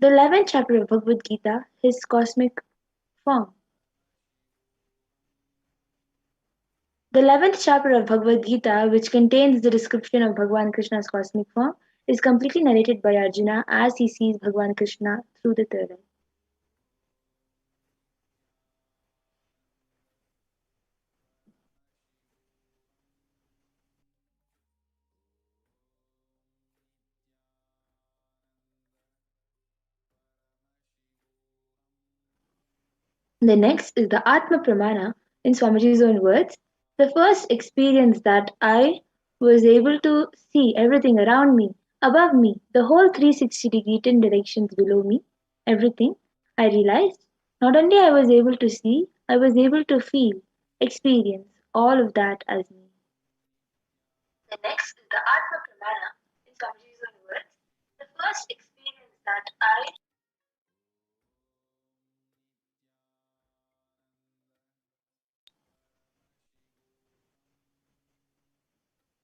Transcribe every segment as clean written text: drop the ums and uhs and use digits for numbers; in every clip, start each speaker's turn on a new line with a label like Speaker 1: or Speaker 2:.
Speaker 1: The 11th chapter of Bhagavad Gita, his cosmic form. The 11th chapter of Bhagavad Gita, which contains the description of Bhagavan Krishna's cosmic form, is completely narrated by Arjuna as he sees Bhagavan Krishna through the third eye. The next is the Atma Pramana, in Swamiji's own words. The first experience that I was able to see everything around me, above me, the whole 360-degree 10 directions below me, everything, I realized not only I was able to see, I was able to feel, experience all of that as me. The next is the Atma Pramana, in Swamiji's own words. The first experience that I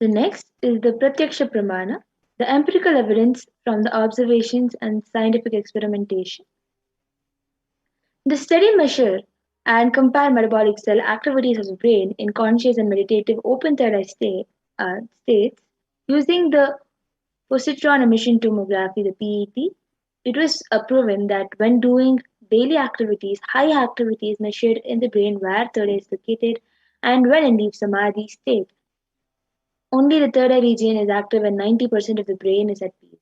Speaker 1: The next is the Pratyaksha Pramana, the empirical evidence from the observations and scientific experimentation. The study measure and compare metabolic cell activities of the brain in conscious and meditative open third eye states using the positron emission tomography, the PET. It was proven that when doing daily activities, high activity is measured in the brain where third eye is located, and when in deep samadhi state, only the third eye region is active and 90% of the brain is at peace.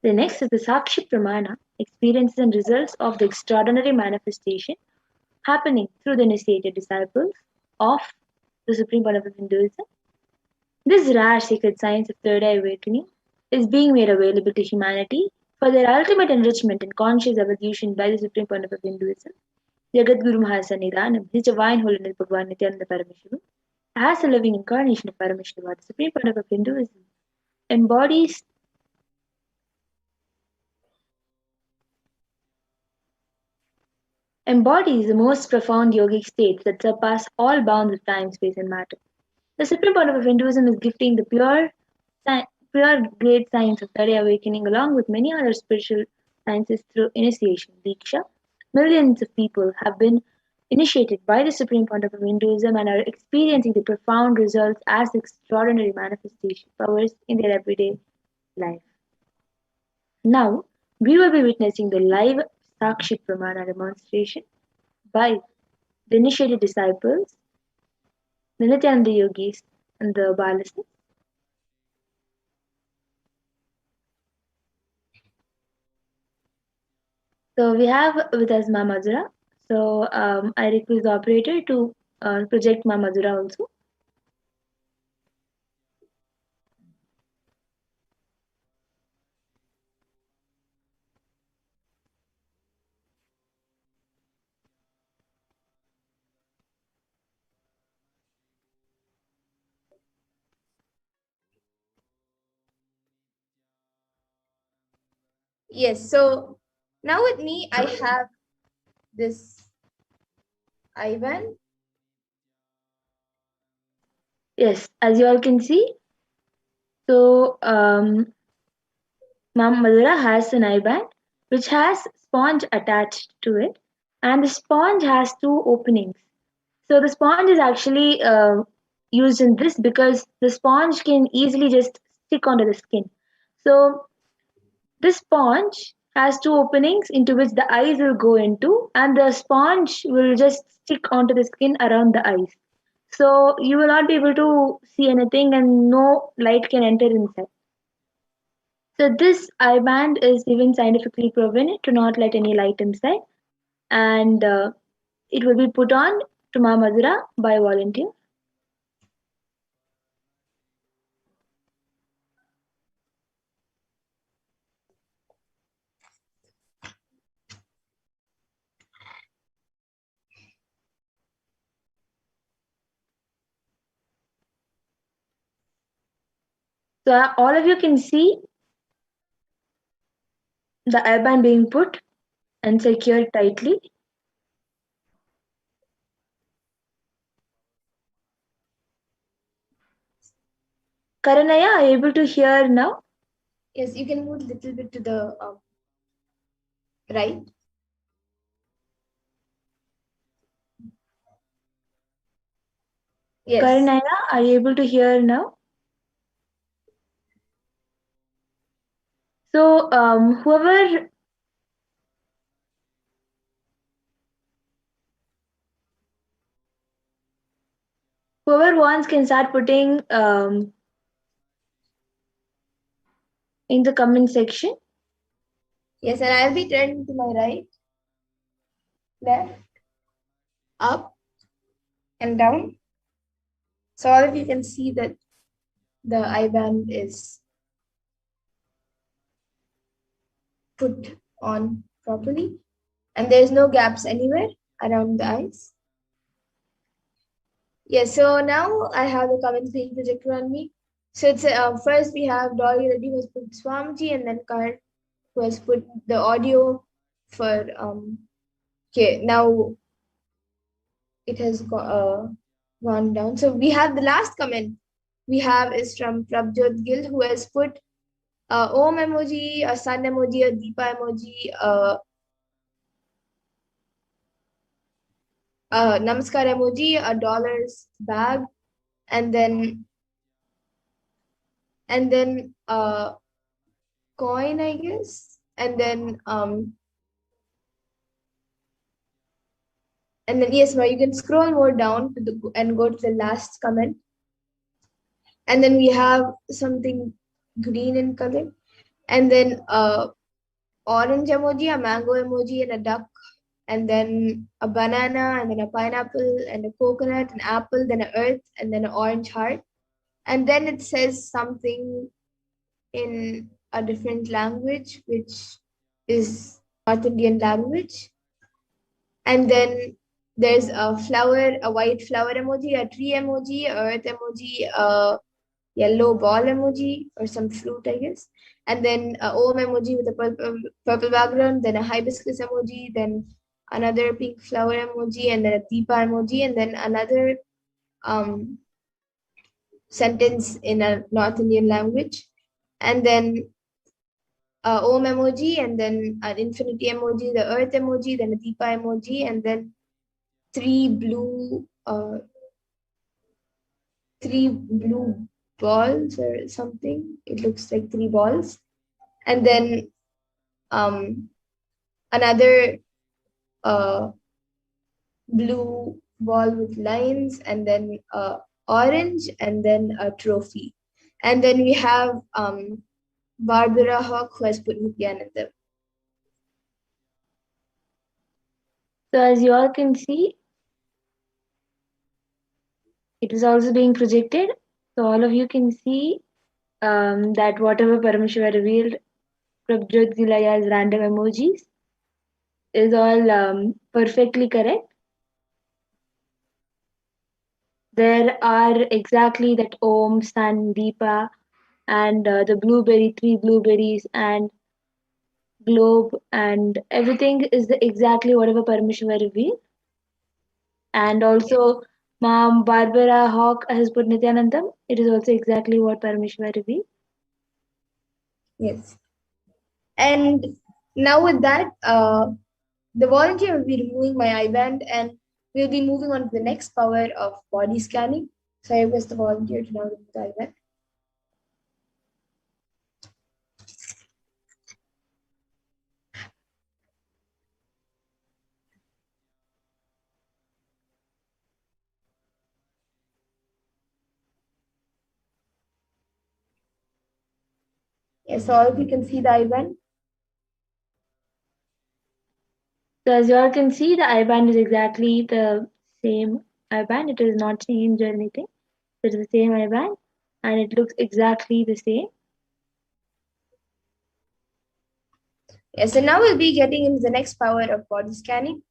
Speaker 1: The next is the Sakshi Pramana, experiences and results of the extraordinary manifestation happening through the initiated disciples of the Supreme Lord of Hinduism. This rare secret science of third eye awakening is being made available to humanity for their ultimate enrichment and conscious evolution by the Supreme Lord of Hinduism. Jagadguru Mahasannidhanam, His Divine Holiness Bhagavan Nithyananda Paramashivam, as a living incarnation of Paramashiva, the Supreme Lord of Hinduism, embodies embodies the most profound yogic states that surpass all bounds of time, space, and matter. The supreme point of Hinduism is gifting the pure great science of Third awakening along with many other spiritual sciences through initiation, Diksha. Millions of people have been initiated by the supreme point of Hinduism and are experiencing the profound results as extraordinary manifestation powers in their everyday life. Now, we will be witnessing the live Sakshi Pramana demonstration by the initiated disciples, the Nityananda yogis, and the Balasas. So we have with us Ma Madhura. So I request the operator to project Ma Madhura also.
Speaker 2: Yes, so now with me I have this Ivan.
Speaker 1: Yes, as you all can see, so Ma Madhura has an eye band which has sponge attached to it, and the sponge has two openings. So the sponge is actually used in this because the sponge can easily just stick onto the skin. So this sponge has two openings into which the eyes will go into, and the sponge will just stick onto the skin around the eyes. So you will not be able to see anything, and no light can enter inside. So this eye band is even scientifically proven to not let any light inside, and it will be put on to Ma Madhura by volunteer. So all of you can see. the IBAN being put and secured tightly. Karanaya, are you able to hear now?
Speaker 2: Yes, you can move a little bit to the right. Yes.
Speaker 1: Karanaya, are you able to hear now? So, whoever wants can start putting in the comment section.
Speaker 2: Yes, and I'll be turning to my right, left, up, and down. So all of you can see that the IBAN is put on properly, and there's no gaps anywhere around the eyes. Yes, so now I have the comments being projected on me. So it's first we have Dolly Reddy who has put Swamiji, and then Karan who has put the audio for okay, now it has gone down. So we have the last comment we have is from Prabjot Gill who has put Om emoji, a sun emoji, a Deepa emoji, Namaskar emoji, a dollars bag, and then coin, I guess, and then yes, now you can scroll more down to the and go to the last comment, and then we have something green in color, and then orange emoji, a mango emoji, and a duck, and then a banana, and then a pineapple, and a coconut, an apple, then an earth, and then an orange heart, and then it says something in a different language, which is North Indian language. And then there's a flower, a white flower emoji, a tree emoji, a earth emoji, a yellow ball emoji, or some fruit, I guess. And then a Om emoji with a purple background, then a hibiscus emoji, then another pink flower emoji, and then a Deepa emoji, and then another sentence in a North Indian language. And then Om emoji, and then an infinity emoji, the earth emoji, then a Deepa emoji, and then three blue balls or something. It looks like three balls. And then another blue ball with lines, and then orange, and then a trophy. And then we have Barbara Hawk who has put Nithyananda.
Speaker 1: So, as you all can see, it is also being projected. So, all of you can see that whatever Paramashiva revealed Prabjot Zilaya as random emojis is all perfectly correct. There are exactly that Om, Sun, Deepa, and the blueberry, three blueberries, and globe, and everything is exactly whatever Paramashiva revealed. And also, Mom Barbara Hawk has put Nithyanandam. It is also exactly what Paramashiva revealed.
Speaker 2: Yes. And now with that, the volunteer will be removing my eyeband, and we'll be moving on to the next power of body scanning. So I request the volunteer to now remove the eyeband. Yes, so all of you can see the eyeband.
Speaker 1: So as you all can see, the I-band is exactly the same I-band. It is not changed or anything. It is the same I-band, and it looks exactly the same.
Speaker 2: Yes, so now we'll be getting into the next power of body scanning.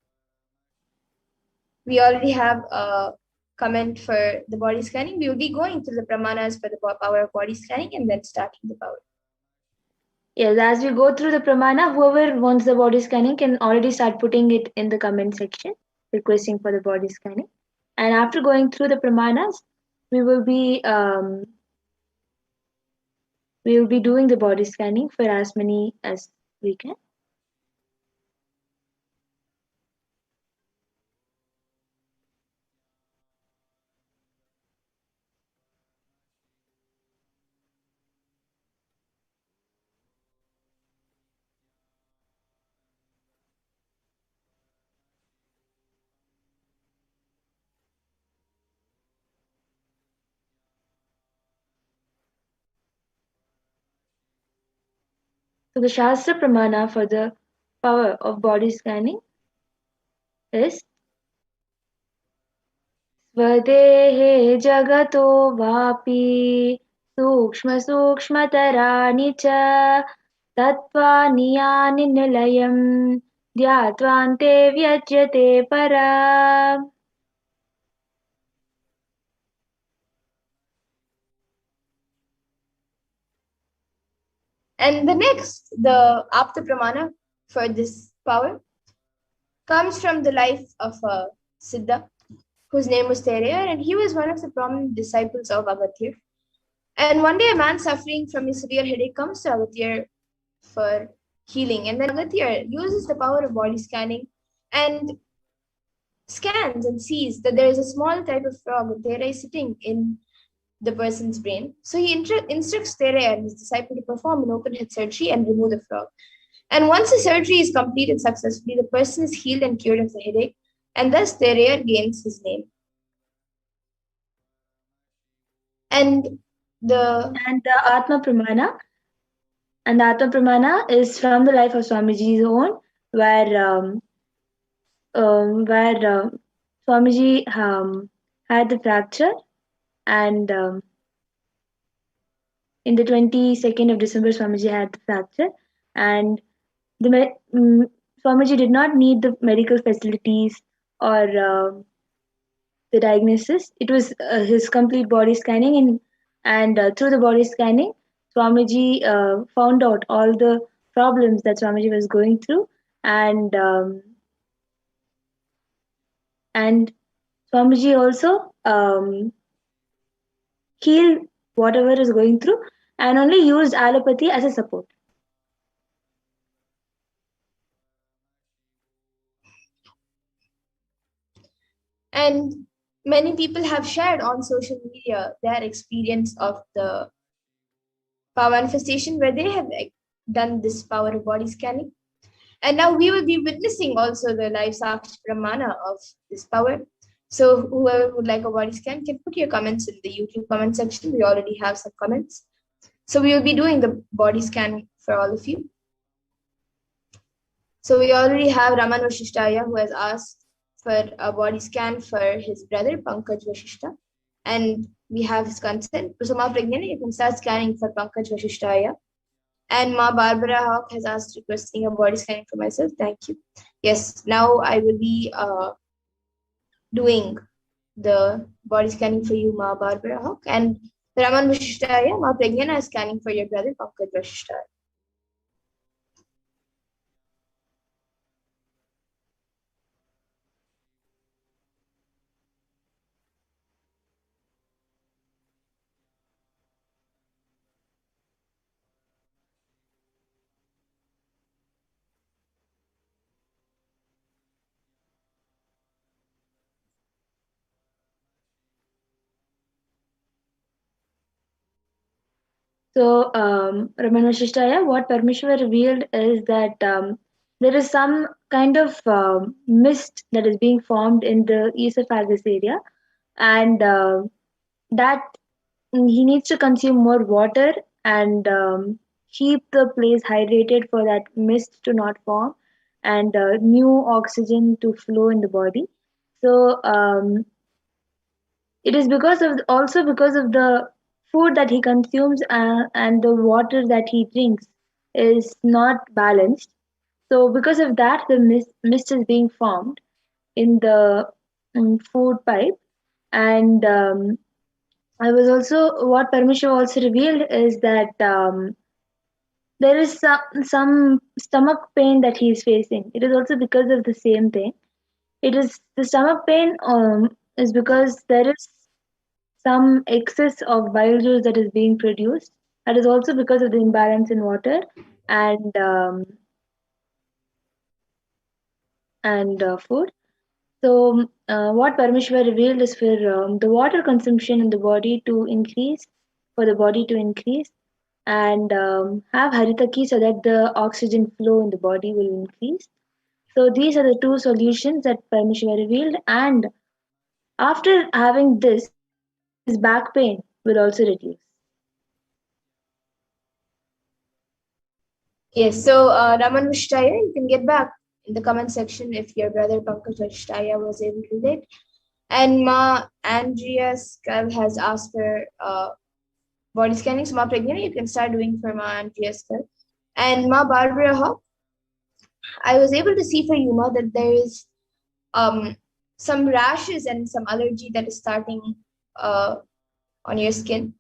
Speaker 2: We already have a comment for the body scanning. We will be going through the pramanas for the power of body scanning and then starting the power.
Speaker 1: Yes, as we go through the pramana, whoever wants the body scanning can already start putting it in the comment section, requesting for the body scanning. And after going through the pramanas, we will be um, we will be doing the body scanning for as many as we can. So the Shastra Pramana for the power of body scanning is स्वदेहे जगतो वापि सूक्ष्मसूक्ष्मतराणि च तत्त्वानि यानि निलयम् ध्यात्वान्ते व्यज्यते परा.
Speaker 2: And the next, the Apta Pramana for this power comes from the life of a Siddha whose name was Thereya, and he was one of the prominent disciples of Agatya. And one day, a man suffering from a severe headache comes to Agatya for healing, and then Agatya uses the power of body scanning and scans and sees that there is a small type of frog, Thereya, sitting in the person's brain. So he instructs Thereya and his disciple to perform an open head surgery and remove the frog. And once the surgery is completed successfully, the person is healed and cured of the headache, and thus Thereya gains his name. And the
Speaker 1: And the Atma Pramana, and the Atma Pramana is from the life of Swamiji's own, where Swamiji had the fracture, and in the 22nd of December, Swamiji had the fracture, and Swamiji did not need the medical facilities or the diagnosis. It was his complete body scanning, and through the body scanning, Swamiji found out all the problems that Swamiji was going through, and and Swamiji also healed whatever is going through, and only used allopathy as a support.
Speaker 2: and many people have shared on social media their experience of the power manifestation where they have done this power of body scanning. And now we will be witnessing also the live Sakshi Pramana of this power. So whoever would like a body scan can put your comments in the YouTube comment section. We already have some comments. So we will be doing the body scan for all of you. So we already have Raman Vashishtaya who has asked for a body scan for his brother Pankaj Vashishta. And we have his consent. So Ma Pragnana, you can start scanning for Pankaj Vashishtaya. And Ma Barbara Hawk has asked requesting a body scanning for myself. Thank you. Yes, now I will be doing the body scanning for you, Ma Barbara Hawk. And Raman Vashishtaya, Ma Pragnana is scanning for your brother Pankaj Vashishtaya.
Speaker 1: So, Raman Vashishtaya, what Parmeshwar revealed is that there is some kind of mist that is being formed in the esophagus area, and that he needs to consume more water and keep the place hydrated for that mist to not form and new oxygen to flow in the body. So, it is because of also because of the food that he consumes and the water that he drinks is not balanced. So because of that, the mist is being formed in the food pipe. And I was also what Parmeshwar also revealed is that there is some stomach pain that he is facing. It is also because of the same thing. It is the stomach pain is because there is some excess of bile juice that is being produced. That is also because of the imbalance in water and food. So, what Parmeshwar revealed is for the water consumption in the body to increase, for the body to increase, and have Haritaki so that the oxygen flow in the body will increase. So, these are the two solutions that Parmeshwar revealed, and after having this, his back pain will also reduce.
Speaker 2: Yes, so Raman Vishtaya, you can get back in the comment section if your brother Pankaj Vishtaya was able to relate. And Ma Andrea Skull has asked for body scanning. So Ma Pragnana, you can start doing for Ma Andrea Skull. And Ma Barbara Hawk, I was able to see for you, Ma, that there is some rashes and some allergy that is starting on your skin.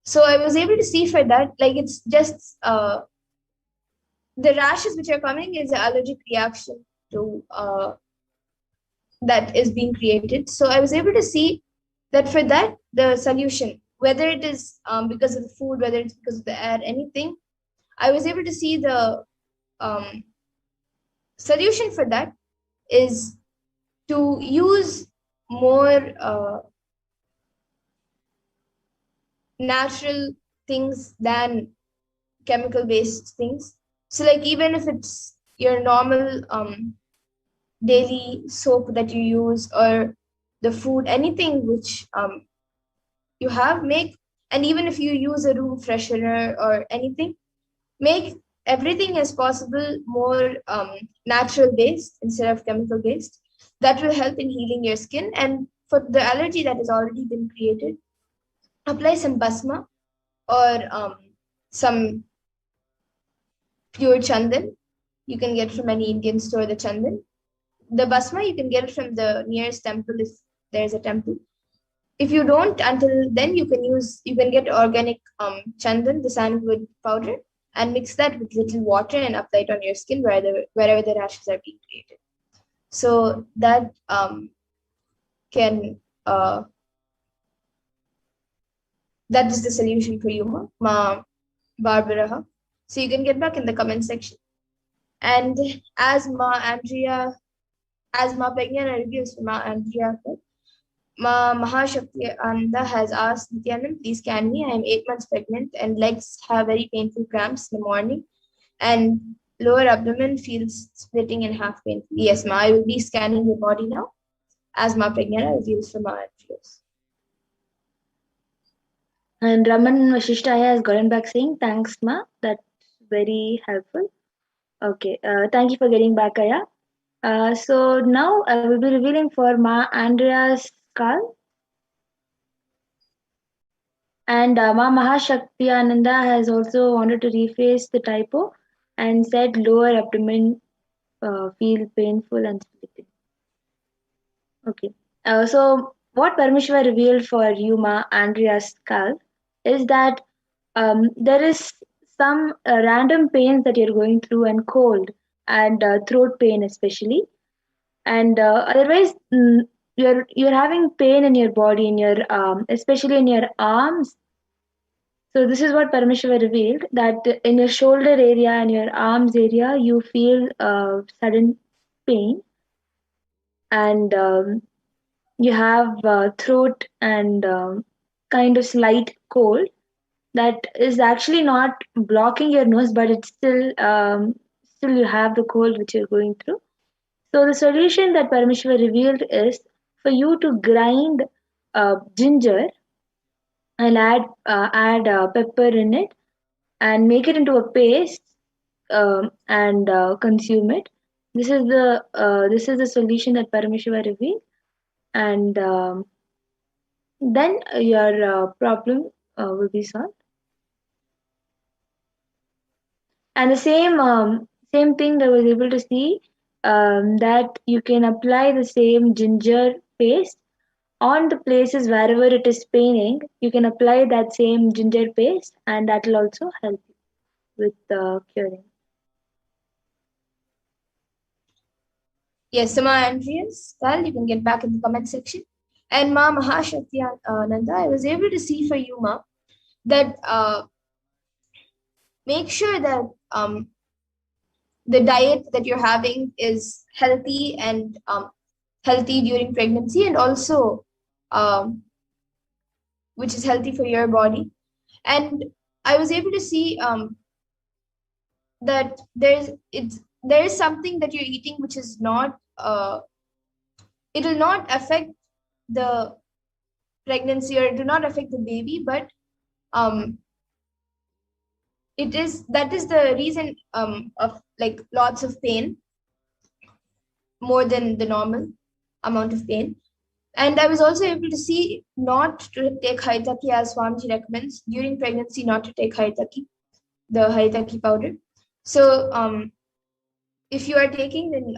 Speaker 2: So I was able to see for that, like it's just the rashes which are coming is an allergic reaction to that is being created. So I was able to see that for that, the solution, whether it is because of the food, whether it's because of the air, anything, I was able to see the um, solution for that is to use more natural things than chemical based things. So like even if it's your normal daily soap that you use or the food, anything which you have, make, and even if you use a room freshener or anything, make everything as possible more natural based instead of chemical based. That will help in healing your skin. And for the allergy that has already been created, apply some basma or some pure chandan. You can get from any Indian store the chandan. The basma you can get it from the nearest temple if there's a temple. If you don't, until then you can get organic chandan, the sandalwood powder, and mix that with little water and apply it on your skin wherever the rashes are being created. So that can that is the solution for you, ma Barbara. So you can get back in the comment section. And as Ma Pragnana reviews for Ma Andrea, Ma Mahashakti Ananda has asked Nithyanand, please scan me. I am 8 months pregnant and legs have very painful cramps in the morning and lower abdomen feels splitting in half painfully. Yes, Ma, I will be scanning your body now as Ma Pragnana reviews for Ma Andreas.
Speaker 1: And Raman Vashishtaya has gotten back saying, thanks, Ma. That's very helpful. Okay, thank you for getting back, Aya. So now I will be revealing for Ma Andrea's skull. And Ma Mahashakti Ananda has also wanted to rephrase the typo and said lower abdomen feel painful and splitting. Okay. So what Parmeshwar revealed for you, Ma Andrea's skull, is that there is some random pains that you're going through and cold and throat pain especially, and otherwise you're having pain in your body in your especially in your arms. So this is what Parameshwar revealed, that in your shoulder area and your arms area you feel sudden pain, and you have throat and kind of slight cold that is actually not blocking your nose, but it's still you have the cold which you're going through. So the solution that Parameshwar revealed is for you to grind ginger and add pepper in it and make it into a paste, and consume it. This is the solution that Parameshwar revealed, and then your problem will be solved. And the same thing that I was able to see, that you can apply the same ginger paste on the places wherever it is paining. You can apply that same ginger paste, and that will also help you. with curing.
Speaker 2: Yes, so Ma Andreas, well, you can get back in the comment section. And Ma Mahashakti Nanda, I was able to see for you, Ma, that make sure that the diet that you're having is healthy and healthy during pregnancy, and also um, which is healthy for your body. And I was able to see that there is something that you're eating which is not it will not affect the pregnancy, or it will not affect the baby, but um, that is the reason of like lots of pain, more than the normal amount of pain. And I was also able to see not to take Haritaki as Swamiji recommends during pregnancy, not to take Haritaki, the Haritaki powder. So if you are taking, then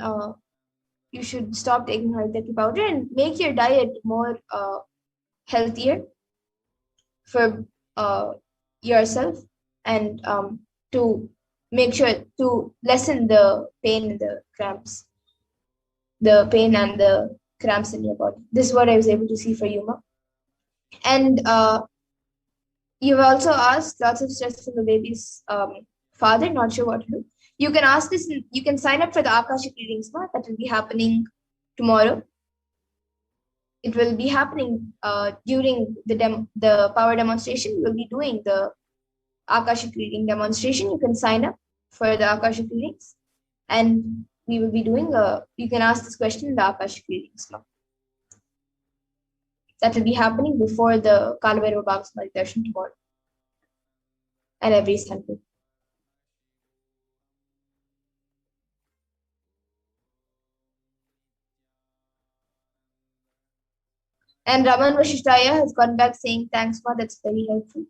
Speaker 2: you should stop taking Haritaki powder and make your diet more healthier for yourself, and to make sure to lessen the pain and the cramps, the pain and the cramps in your body. This is what I was able to see for Yuma. And you've also asked lots of stress from the baby's father, not sure what to do. You can ask this, you can sign up for the Akashic readings that will be happening tomorrow. It will be happening during the power demonstration. We'll be doing the Akashic reading demonstration. You can sign up for the Akashic readings, and we will be doing you can ask this question in the Akashic readings now. That will be happening before the Kalavairava Bhag's meditation tomorrow and every Sunday. And Raman Vashishtaya has gone back saying, thanks, Ma, that's very helpful.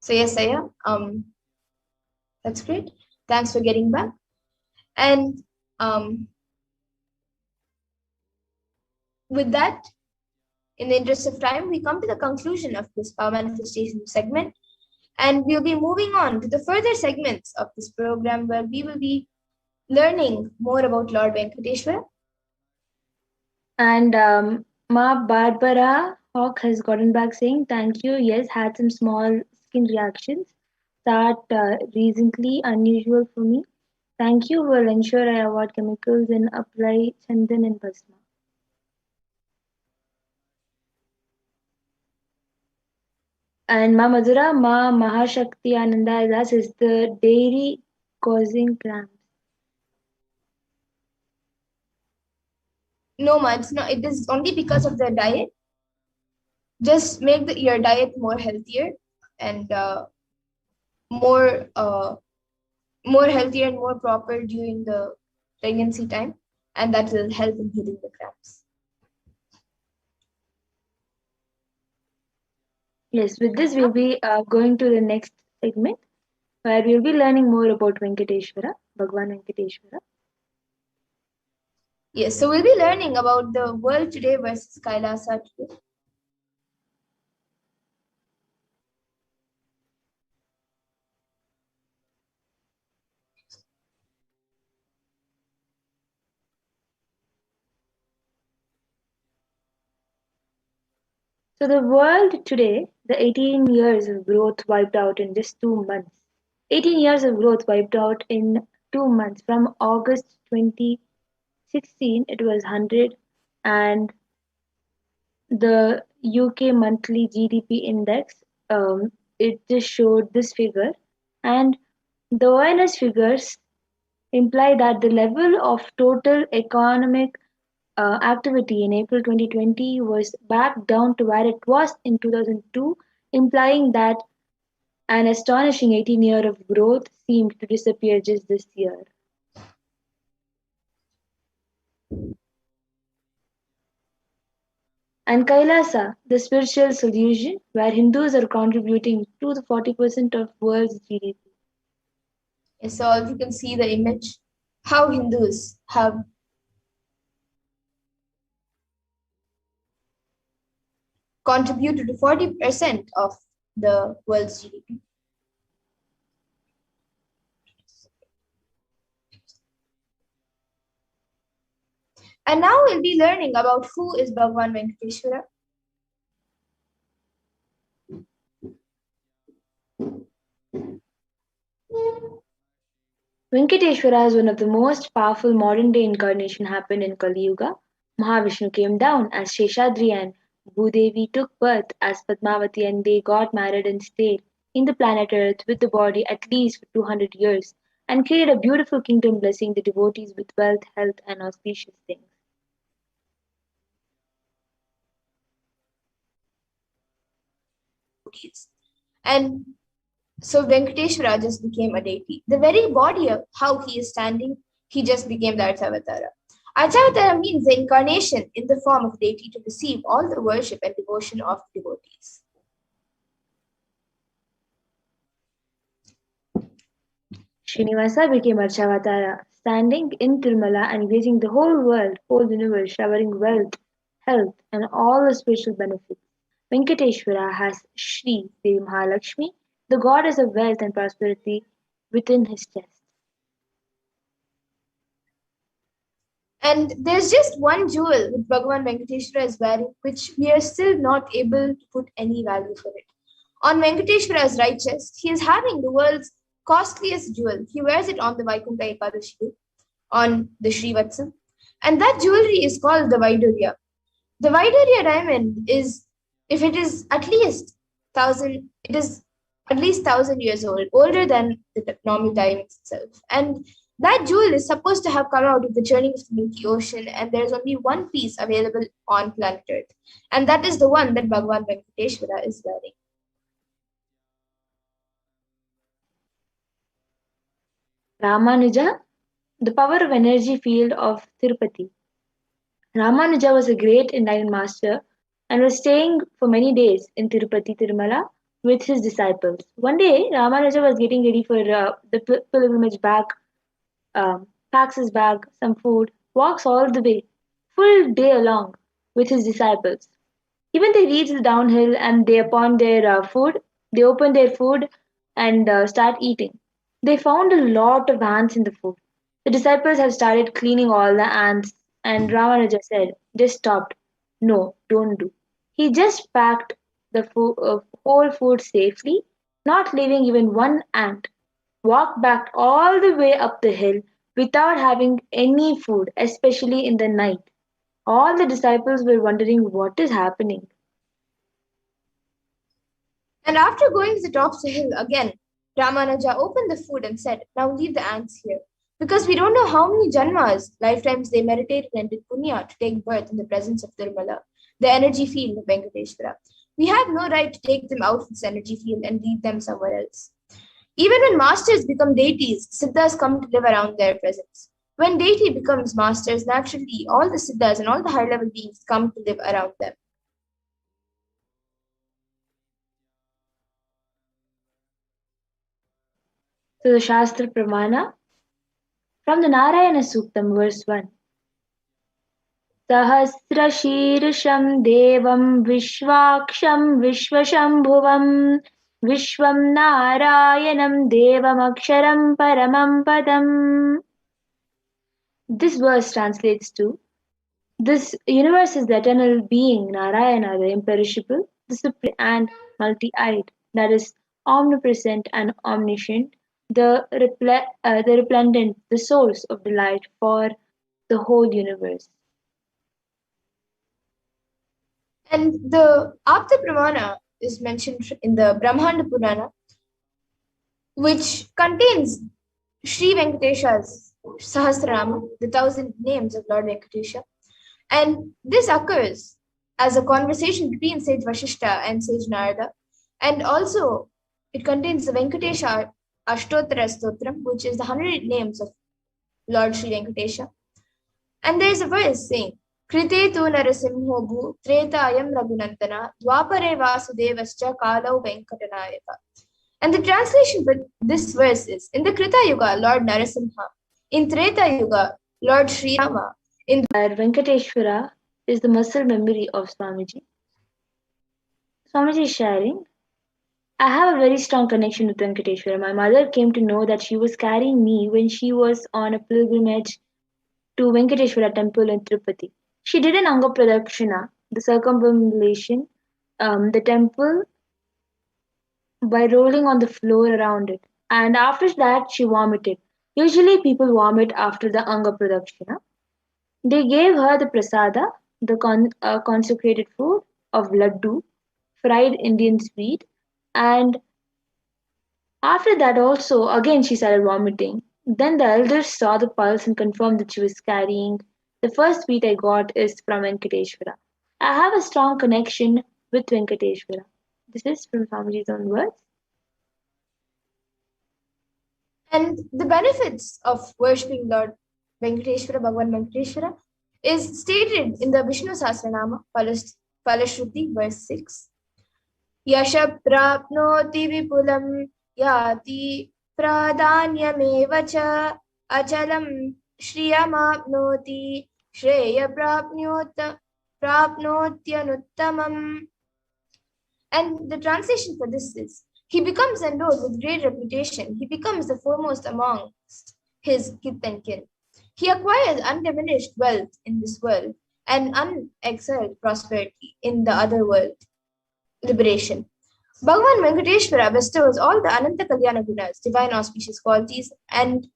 Speaker 2: So yes, Aya, that's great. Thanks for getting back. And with that, in the interest of time, we come to the conclusion of this power manifestation segment. And we'll be moving on to the further segments of this program, where we will be learning more about Lord Venkateshwara.
Speaker 1: And Ma Barbara Hawk has gotten back saying, thank you. Yes, had some small skin reactions that recently unusual for me. Thank you. Will ensure I avoid chemicals and apply Chandan and Bhasma. And Ma Madhura, Ma Mahashakti Ananda Das is the dairy causing cramps.
Speaker 2: No, Ma, it's not. It is only because of the diet. Just make your diet more healthier and more more healthier and more proper during the pregnancy time, and that will help in healing the cramps.
Speaker 1: Yes, with this we'll be going to the next segment where we'll be learning more about Venkateshwara, Bhagwan Venkateshwara.
Speaker 2: Yes, so we'll be learning about the world today versus Kailasa today.
Speaker 1: So the world today, the 18 years of growth wiped out in just 2 months. 18 years of growth wiped out in 2 months. From August 2016, it was 100, and the UK monthly GDP index, it just showed this figure, and the ONS figures imply that the level of total economic activity in April 2020 was back down to where it was in 2002, implying that an astonishing 18 year of growth seemed to disappear just this year. And Kailasa, the spiritual solution, where Hindus are contributing to the 40% of world's GDP.
Speaker 2: Yes, so if you can see the image, how Hindus have contributed to 40% of the world's GDP. And now we'll be learning about who is Bhagwan Venkateshwara.
Speaker 1: Venkateshwara is one of the most powerful modern day incarnation happened in Kali Yuga. Mahavishnu came down as Sheshadri and Bhudevi took birth as Padmavati and they got married and stayed in the planet Earth with the body at least for 200 years and created a beautiful kingdom blessing the devotees with wealth, health and auspicious things.
Speaker 2: And so Venkateshwara just became a deity. The very body of how he is standing, he just became the Archavatara. Archavatara means the incarnation in the form of deity to receive all the worship and devotion of devotees.
Speaker 1: Srinivasa became Archavatara, standing in Tirumala and gazing the whole world, whole universe, showering wealth, health, and all the spiritual benefits. Venkateshwara has Shri Devi Mahalakshmi, the goddess of wealth and prosperity, within his chest.
Speaker 2: And there's just one jewel which Bhagavan Venkateshwara is wearing, which we are still not able to put any value for it. On Venkateshwara's right chest, he is having the world's costliest jewel. He wears it on the Vaikuntha Ekadashi, on the Srivatsam. And that jewelry is called the Vaidurya. The Vaidurya diamond is, if it is at least 1,000 years old, older than the normal diamond itself. And that jewel is supposed to have come out of the journey of the Milky Ocean, and there's only one piece available on planet Earth. And that is the one that Bhagavan Venkateshwara is wearing.
Speaker 1: Ramanuja, the power of energy field of Tirupati. Ramanuja was a great enlightened master and was staying for many days in Tirupati, Tirumala with his disciples. One day, Ramanuja was getting ready for the pilgrimage back, packs his bag, some food, walks all the way, full day along with his disciples. Even they reach the downhill and they upon their food, they open their food and start eating. They found a lot of ants in the food. The disciples have started cleaning all the ants, and Ramanuja said, just stopped. No, don't do. He just packed the whole food safely, not leaving even one ant. Walked back all the way up the hill without having any food, especially in the night. All the disciples were wondering what is happening.
Speaker 2: And after going to the top of the hill again, Ramanuja opened the food and said, now leave the ants here. Because we don't know how many janmas, lifetimes they meditated and did punya to take birth in the presence of Tirumala, the energy field of Venkateshwara. We have no right to take them out of this energy field and leave them somewhere else. Even when masters become deities, siddhas come to live around their presence. When deity becomes masters, naturally all the siddhas and all the higher level beings come to live around them.
Speaker 1: So the Shastra Pramana from the Narayana Suktam, verse 1. Sahasrashirsham Devam Vishwaksham Vishwashambhuvam Vishwam Narayanam Devam Aksharam Paramam Padam. This verse translates to this universe is the eternal being Narayana, the imperishable, the supreme and multi-eyed, that is omnipresent and omniscient, the resplendent, the source of delight for the whole universe.
Speaker 2: And the Apta Pramana is mentioned in the Brahmanda Purana, which contains Sri Venkatesha's Sahasranama, the 1,000 names of Lord Venkatesha. And this occurs as a conversation between Sage Vashishta and Sage Narada. And also, it contains the Venkatesha Ashtottara Stotram, which is the 100 names of Lord Sri Venkatesha. And there is a verse saying, Krite tu narasimho bhu tretayam raghunandana dwapare vasudevascha kalau venkatanayaka. And the translation for this verse is, in the Krita Yuga, Lord Narasimha. In Treta Yuga, Lord Sri Rama.
Speaker 1: Venkateshwara is the muscle memory of Swamiji. Swamiji is sharing, I have a very strong connection with Venkateshwara. My mother came to know that she was carrying me when she was on a pilgrimage to Venkateshwara temple in Tirupati. She did an Anga Pradakshina, the circumambulation, the temple by rolling on the floor around it. And after that, she vomited. Usually, people vomit after the Anga Pradakshina. They gave her the prasada, the consecrated food of laddu, fried Indian sweet, and after that also again she started vomiting. Then the elders saw the pulse and confirmed that she was carrying. The first sweet I got is from Venkateshwara. I have a strong connection with Venkateshwara. This is from Swamiji's own words.
Speaker 2: And the benefits of worshipping Lord Venkateshwara, Bhagavan Venkateshwara, is stated in the Vishnu Sahasranama, Palashruti, verse 6. Yasha prapnoti vipulam yati pradanyameva cha achalam shriyamapnoti shreya prapnotyanuttamam. And the translation for this is, he becomes endowed with great reputation. He becomes the foremost amongst his kith and kin. He acquires undiminished wealth in this world and unexcelled prosperity in the other world, liberation. Bhagavan Venkateshwara bestows all the Ananta Kalyana Gunas, divine auspicious qualities, and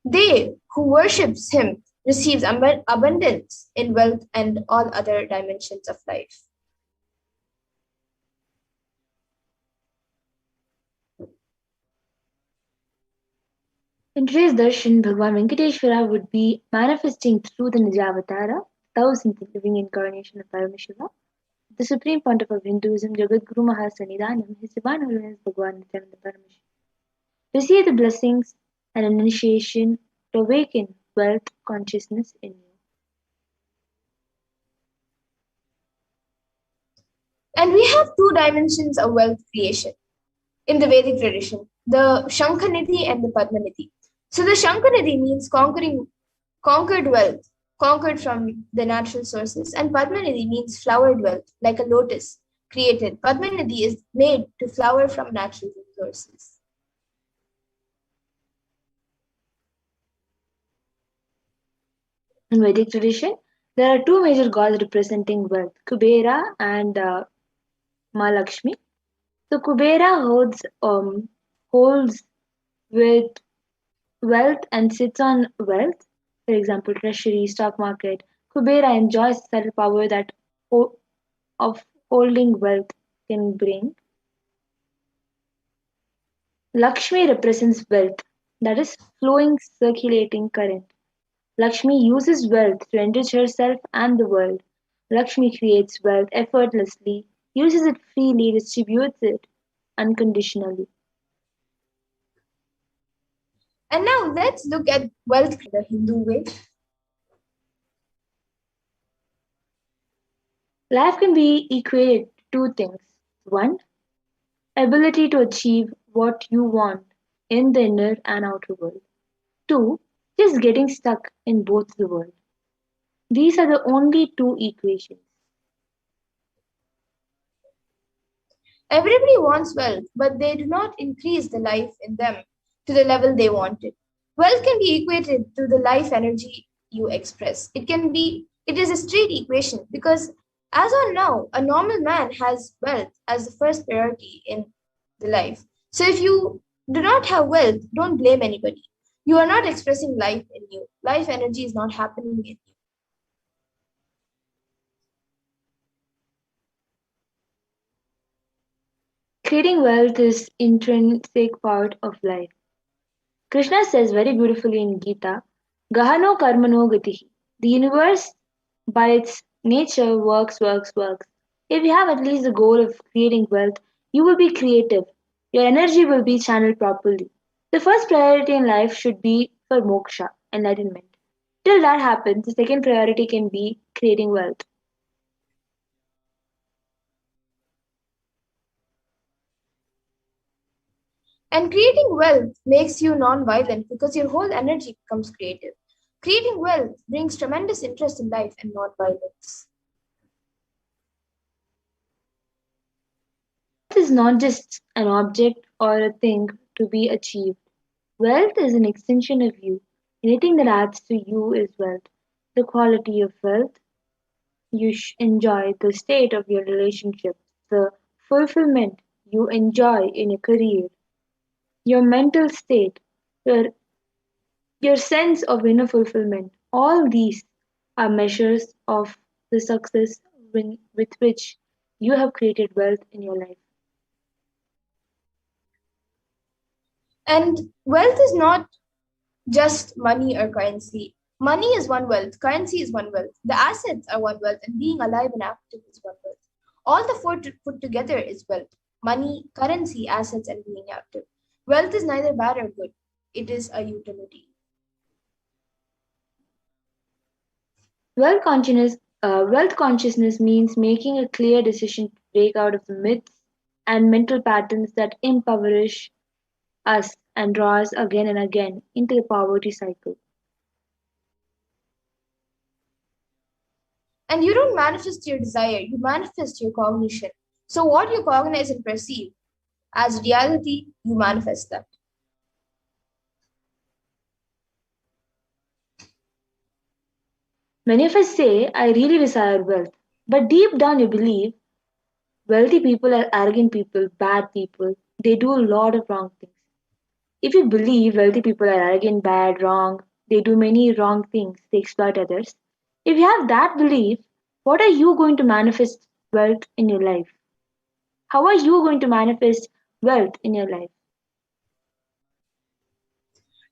Speaker 2: they who worships him receives abundance in wealth and all other dimensions of life.
Speaker 1: In today's darshan, Bhagavan Venkateshwara would be manifesting through the Nijavatara, thousandth living incarnation of Paramashiva, the supreme pontiff of Hinduism, Jagadguru Mahasanidanam, His Divine Holiness Bhagavan Nithyananda Paramashivam. Receive the blessings and an initiation to awaken wealth consciousness in you.
Speaker 2: And we have two dimensions of wealth creation in the Vedic tradition, the Shankhanidhi and the Padmanidhi. So the Shankhanidhi means conquered wealth, conquered from the natural sources, and Padmanidhi means flowered wealth, like a lotus created. Padmanidhi is made to flower from natural sources.
Speaker 1: In Vedic tradition, there are two major gods representing wealth, Kubera and Mahalakshmi. So Kubera holds with wealth and sits on wealth, for example, treasury, stock market. Kubera enjoys the subtle power that of holding wealth can bring. Lakshmi represents wealth, that is, flowing, circulating current. Lakshmi uses wealth to enrich herself and the world. Lakshmi creates wealth effortlessly, uses it freely, distributes it unconditionally.
Speaker 2: And now let's look at wealth the Hindu way.
Speaker 1: Life can be equated to two things. One, ability to achieve what you want in the inner and outer world. Two, just getting stuck in both the world. These are the only two equations.
Speaker 2: Everybody wants wealth, but they do not increase the life in them to the level they want it. Wealth can be equated to the life energy you express. It is a straight equation because as on now, a normal man has wealth as the first priority in the life. So if you do not have wealth, don't blame anybody. You are not expressing life in you. Life energy is not happening in you.
Speaker 1: Creating wealth is intrinsic part of life. Krishna says very beautifully in Gita, Gahano karmano gatihi. The universe by its nature works, works, works. If you have at least the goal of creating wealth, you will be creative. Your energy will be channeled properly. The first priority in life should be for moksha, enlightenment. Till that happens, the second priority can be creating wealth.
Speaker 2: And creating wealth makes you non-violent because your whole energy becomes creative. Creating wealth brings tremendous interest in life and non-violence.
Speaker 1: Wealth is not just an object or a thing to be achieved. Wealth is an extension of you. Anything that adds to you is wealth. The quality of wealth you enjoy, the state of your relationship, the fulfillment you enjoy in your career, your mental state, your, your sense of inner fulfillment. All these are measures of the success with which you have created wealth in your life.
Speaker 2: And wealth is not just money or currency. Money is one wealth, currency is one wealth, the assets are one wealth, and being alive and active is one wealth. All the four put together is wealth: money, currency, assets, and being active. Wealth is neither bad or good, it is a utility.
Speaker 1: Wealth consciousness means making a clear decision to break out of the myths and mental patterns that impoverish us and draw us again and again into the poverty cycle.
Speaker 2: And you don't manifest your desire, you manifest your cognition. So, what you cognize and perceive as reality, you manifest that.
Speaker 1: Many of us say, I really desire wealth, but deep down you believe wealthy people are arrogant people, bad people. They do a lot of wrong things. If you believe wealthy people are arrogant, bad, wrong, they do many wrong things, they exploit others. If you have that belief, what are you going to manifest wealth in your life? How are you going to manifest wealth in your life?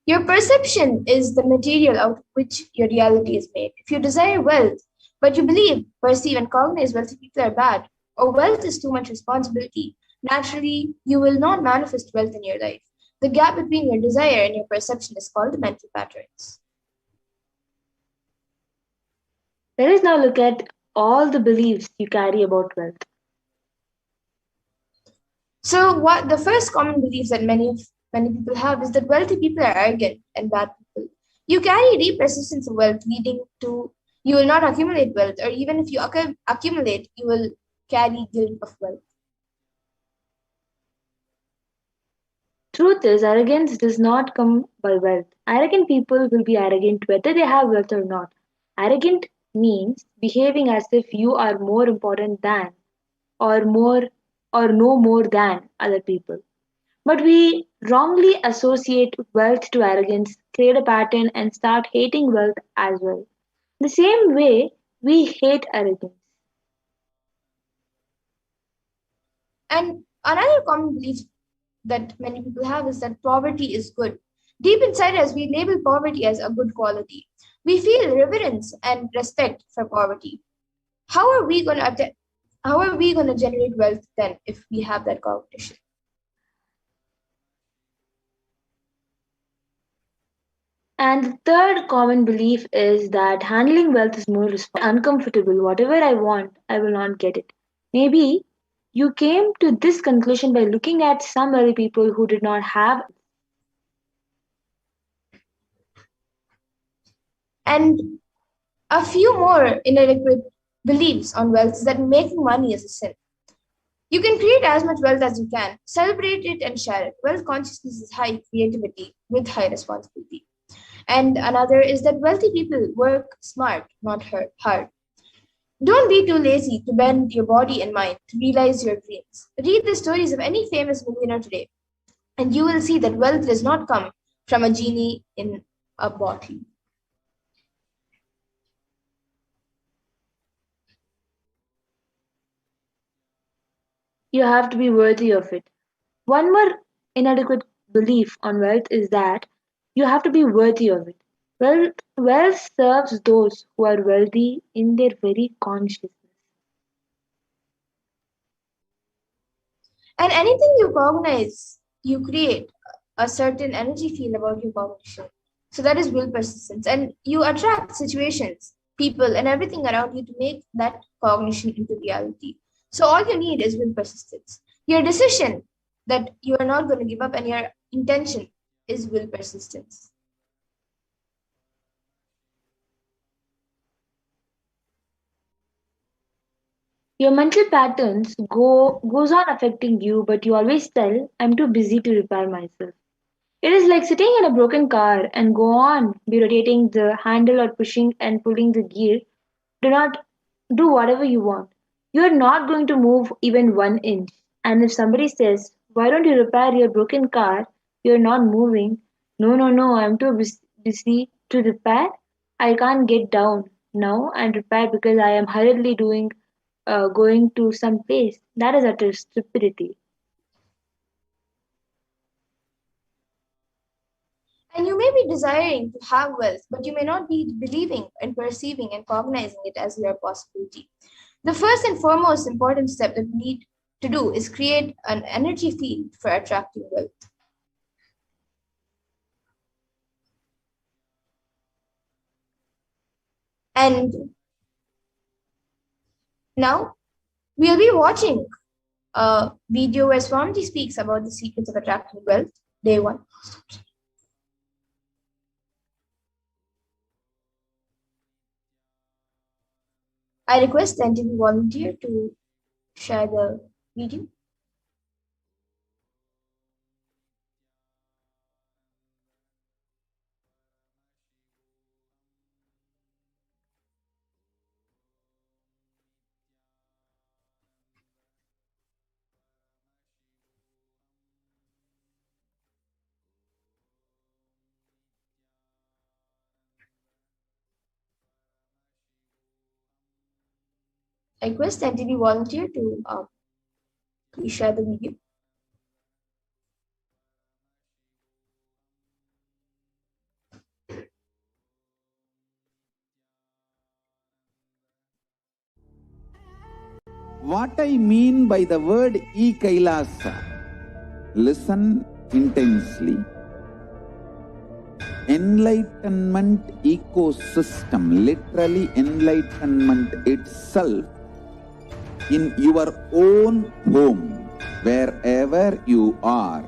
Speaker 2: Your perception is the material out of which your reality is made. If you desire wealth, but you believe, perceive, and cognize wealthy people are bad, or wealth is too much responsibility, naturally you will not manifest wealth in your life. The gap between your desire and your perception is called the mental patterns.
Speaker 1: Let us now look at all the beliefs you carry about wealth.
Speaker 2: So, what the first common belief that many people have is that wealthy people are arrogant and bad people. You carry deep resistance of wealth, leading to you will not accumulate wealth, or even if you accumulate, you will carry guilt of wealth.
Speaker 1: Truth is, arrogance does not come by wealth. Arrogant people will be arrogant whether they have wealth or not. Arrogant means behaving as if you are more important than, or more, or no more than other people. But we wrongly associate wealth to arrogance, create a pattern, and start hating wealth as well. The same way we hate arrogance.
Speaker 2: And another common belief that many people have is that poverty is good. Deep inside us, we label poverty as a good quality. We feel reverence and respect for poverty. How are we going to how are we going to generate wealth then if we have that cognition?
Speaker 1: And the third common belief is that handling wealth is more uncomfortable. Whatever I want, I will not get it. Maybe you came to this conclusion by looking at some other people who did not have.
Speaker 2: And a few more inadequate beliefs on wealth is that making money is a sin. You can create as much wealth as you can, celebrate it and share it. Wealth consciousness is high creativity with high responsibility. And another is that wealthy people work smart, not hard. Don't be too lazy to bend your body and mind to realize your dreams. Read the stories of any famous millionaire today, and you will see that wealth does not come from a genie in a bottle.
Speaker 1: You have to be worthy of it. One more inadequate belief on wealth is that you have to be worthy of it. Wealth serves those who are wealthy in their very consciousness.
Speaker 2: And anything you cognize, you create a certain energy field about your cognition. So that is will persistence. And you attract situations, people, and everything around you to make that cognition into reality. So all you need is will persistence. Your decision that you are not going to give up and your intention is will persistence.
Speaker 1: Your mental patterns goes on affecting you, but you always tell, I'm too busy to repair myself. It is like sitting in a broken car and go on be rotating the handle or pushing and pulling the gear. Do not do whatever you want. You are not going to move even 1 inch. And if somebody says, "Why don't you repair your broken car? You're not moving." No, no, no, I'm too busy to repair. I can't get down now and repair because I am hurriedly going to some place. That is utter stupidity.
Speaker 2: And you may be desiring to have wealth, but you may not be believing and perceiving and cognizing it as your possibility. The first and foremost important step that we need to do is create an energy field for attracting wealth. And now we'll be watching a video where Swamiji speaks about the secrets of attracting wealth, day 1. I request the entity volunteer to share the video. I request the entity volunteer to please share the video.
Speaker 3: What I mean by the word e-Kailasa, listen intensely. Enlightenment ecosystem, literally enlightenment itself, in your own home, wherever you are.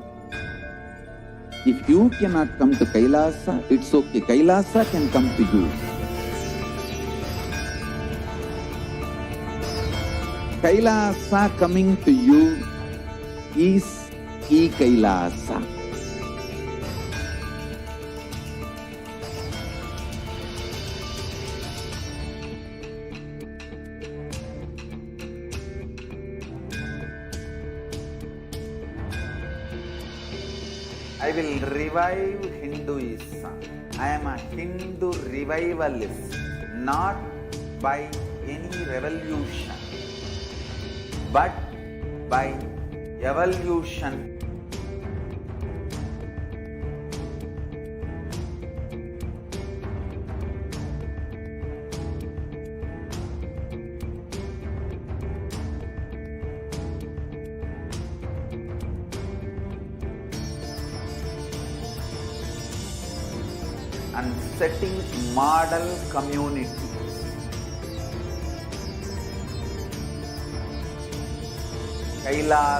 Speaker 3: If you cannot come to Kailasa, it's okay. Kailasa can come to you. Kailasa coming to you is e-Kailasa. I will revive Hinduism. I am a Hindu revivalist, not by any revolution, but by evolution. And setting model communities. Kailasa